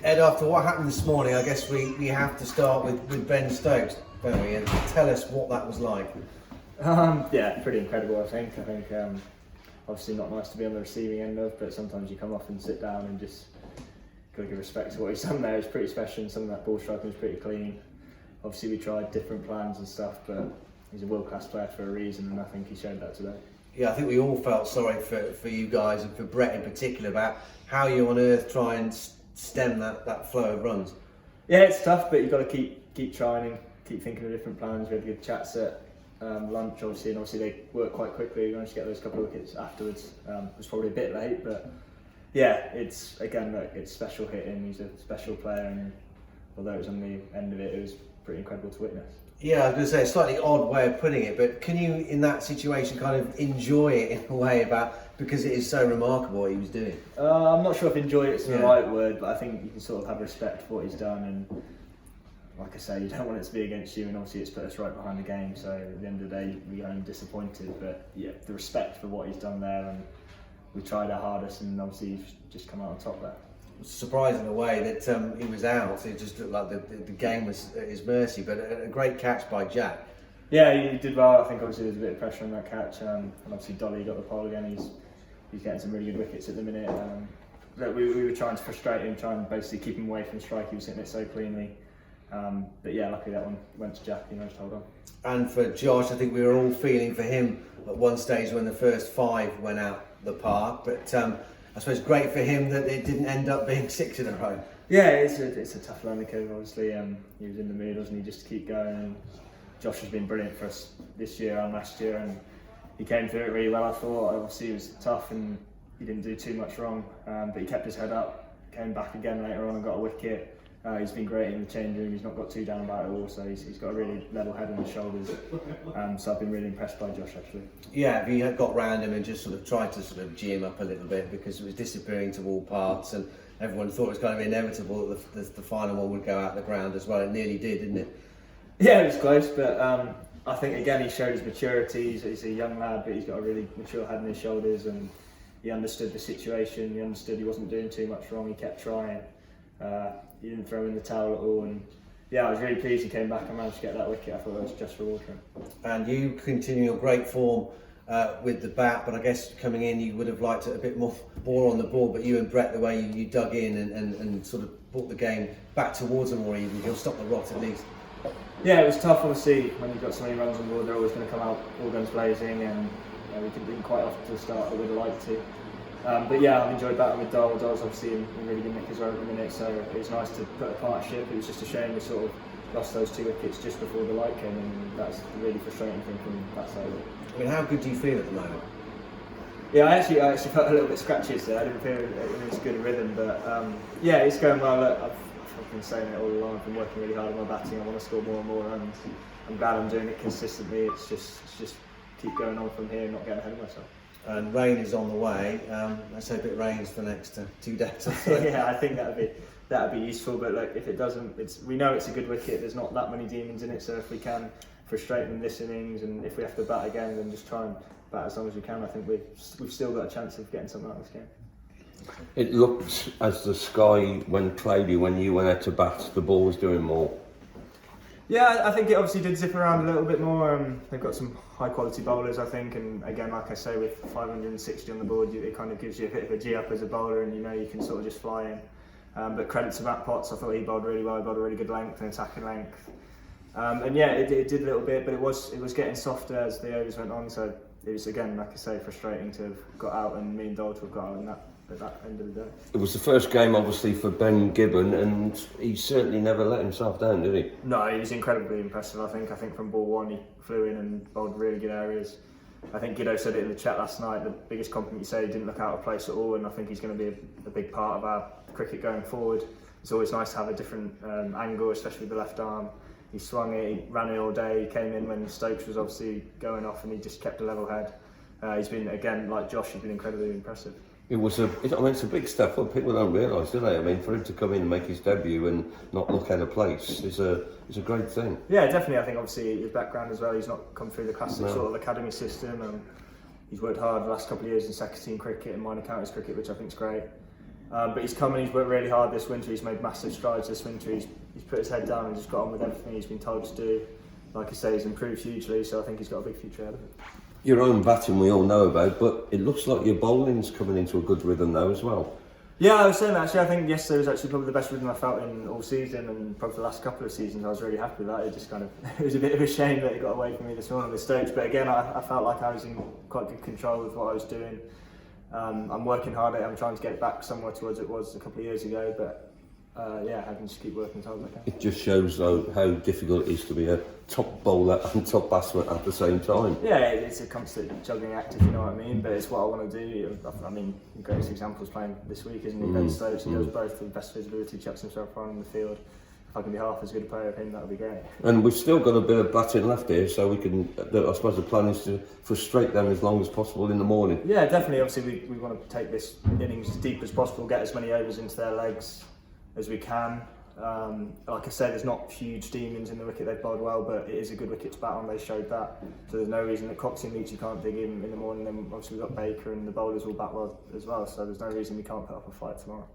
Ed, after what happened this morning, I guess we have to start with Ben Stokes, don't we? And tell us what that was like. Yeah, pretty incredible. I think obviously not nice to be on the receiving end of, but sometimes you come off and sit down and just got to give respect to what he's done there. It's pretty special, and some of that ball striking was pretty clean. Obviously we tried different plans and stuff, but he's a world-class player for a reason, and I think he showed that today. Yeah, I think we all felt sorry for you guys, and for Brett in particular, about how you on earth try and stem that flow of runs. Yeah, it's tough, but you've got to keep trying and keep thinking of different plans. We had good chats at lunch, obviously, and obviously they work quite quickly. We managed to get those couple of wickets afterwards. It was probably a bit late, but yeah, it's special hitting. He's a special player, and although it was on the end of it, it was pretty incredible to witness. Yeah, I was going to say a slightly odd way of putting it, but can you, in that situation, kind of enjoy it in a way because it is so remarkable what he was doing? I'm not sure if enjoy it's the right word, but I think you can sort of have respect for what he's done, and like I say, you don't want it to be against you, and obviously it's put us right behind the game, so at the end of the day we go home disappointed, but yeah, the respect for what he's done there, and we tried our hardest, and obviously he's just come out on top there. Surprising in a way that he was out. It just looked like the game was at his mercy, but a great catch by Jack. Yeah, he did well. I think obviously there's a bit of pressure on that catch, and obviously Dolly got the pole again. He's getting some really good wickets at the minute. We were trying to frustrate him, trying to basically keep him away from strike. He was hitting it so cleanly. But yeah, luckily that one went to Jack. He managed to hold on. And for Josh, I think we were all feeling for him at one stage when the first 5 went out the park, but I suppose great for him that it didn't end up being 6 in a row. Yeah, it's a tough learning curve. Obviously, he was in the mood, wasn't he, just to keep going. And Josh has been brilliant for us this year and last year, and he came through it really well. I thought obviously it was tough, and he didn't do too much wrong, but he kept his head up, came back again later on and got a wicket. He's been great in the change room. He's not got too down about it all, so he's got a really level head on his shoulders. So I've been really impressed by Josh actually. Yeah, if you had got round him and just sort of tried to sort of G him up a little bit, because it was disappearing to all parts, and everyone thought it was kind of inevitable that the final one would go out the ground as well. It nearly did, didn't it? Yeah, it was close, but I think again he showed his maturity. He's a young lad, but he's got a really mature head on his shoulders, and he understood the situation. He understood he wasn't doing too much wrong. He kept trying. He didn't throw in the towel at all, and yeah, I was really pleased he came back and managed to get that wicket. I thought it was just for watering. And you continue your great form with the bat, but I guess coming in you would have liked a bit more on the ball, but you and Brett, the way you dug in and sort of brought the game back towards them more even, you'll stop the rot at least. Yeah, it was tough obviously when you've got so many runs on board. They're always going to come out all guns blazing, and we didn't quite off to the start that we'd have liked to. But yeah, I've enjoyed batting with Dole. Dole's obviously in really good nick as well at the minute, so it was nice to put a partnership. It was just a shame we sort of lost those 2 wickets just before the light came in, and that's the really frustrating thing from that side of it. I mean, how good do you feel at the moment? Yeah, I actually felt a little bit scratchy today. I didn't feel it was good rhythm, but yeah, it's going well. Look, I've been saying it all along. I've been working really hard on my batting. I want to score more and more runs. I'm glad I'm doing it consistently. It's just keep going on from here, not getting ahead of myself. And rain is on the way. Let's hope it rains for the next 2 days or so. Yeah, I think that'd be useful. But look, if it doesn't, we know it's a good wicket. There's not that many demons in it, so if we can frustrate them this innings, and if we have to bat again, then just try and bat as long as we can. I think we've still got a chance of getting something out of this game. It looked as the sky went cloudy when you went out to bat, the ball was doing more. Yeah, I think it obviously did zip around a little bit more. They've got some high quality bowlers, I think, and again, like I say, with 560 on the board, it kind of gives you a bit of a G up as a bowler, and you know you can sort of just fly in. But credit to Matt Potts, I thought he bowled really well. He bowled a really good length and attacking length. And yeah, it did a little bit, but it was getting softer as the overs went on. So it was, again, like I say, frustrating to have got out, and me and Dole to have got out in that. At that end of the day. It was the first game obviously for Ben Gibbon, and he certainly never let himself down, did he? No, he was incredibly impressive. I think from ball 1 he flew in and bowled really good areas. I think Giddo said it in the chat last night, the biggest compliment you say, he didn't look out of place at all, and I think he's going to be a big part of our cricket going forward. It's always nice to have a different angle, especially with the left arm. He swung it, he ran it all day, he came in when Stokes was obviously going off, and he just kept a level head. He's been, again, like Josh, he's been incredibly impressive. It's a big step up. People don't realise, do they? I mean, for him to come in and make his debut and not look out of place is a great thing. Yeah, definitely. I think obviously his background as well. He's not come through the classic sort of academy system. He's worked hard the last couple of years in second team cricket and minor counties cricket, which I think is great. But he's come and he's worked really hard this winter. He's made massive strides this winter. He's put his head down and just got on with everything he's been told to do. Like I say, he's improved hugely, so I think he's got a big future ahead of him. Your own batting we all know about, but it looks like your bowling's coming into a good rhythm now as well. Yeah, I was saying that actually. I think yesterday was actually probably the best rhythm I felt in all season, and probably the last couple of seasons. I was really happy with that. It just kind of it was a bit of a shame that it got away from me this morning with Stokes. But again, I felt like I was in quite good control with what I was doing. I'm working hard at it. I'm trying to get it back somewhere towards it was a couple of years ago. But yeah, I can just keep working as hard as I can. It just shows though how difficult it is to be a top bowler and top batsman at the same time. Yeah, it's a constant juggling act, if you know what I mean. But it's what I want to do. I mean, the greatest example is playing this week, isn't he? Ben Stokes. He does both the best visibility, chucks himself around in the field. If I can be half as good a player as him, that would be great. And we've still got a bit of batting left here, so we can. I suppose the plan is to frustrate them as long as possible in the morning. Yeah, definitely. Obviously, we want to take this innings as deep as possible, get as many overs into their legs as we can. Like I said, there's not huge demons in the wicket. They've bowled well, but it is a good wicket to bat on. They showed that. So there's no reason that Coxie and Leach can't dig in the morning. Then obviously we've got Baker and the bowlers will bat well as well. So there's no reason we can't put up a fight tomorrow.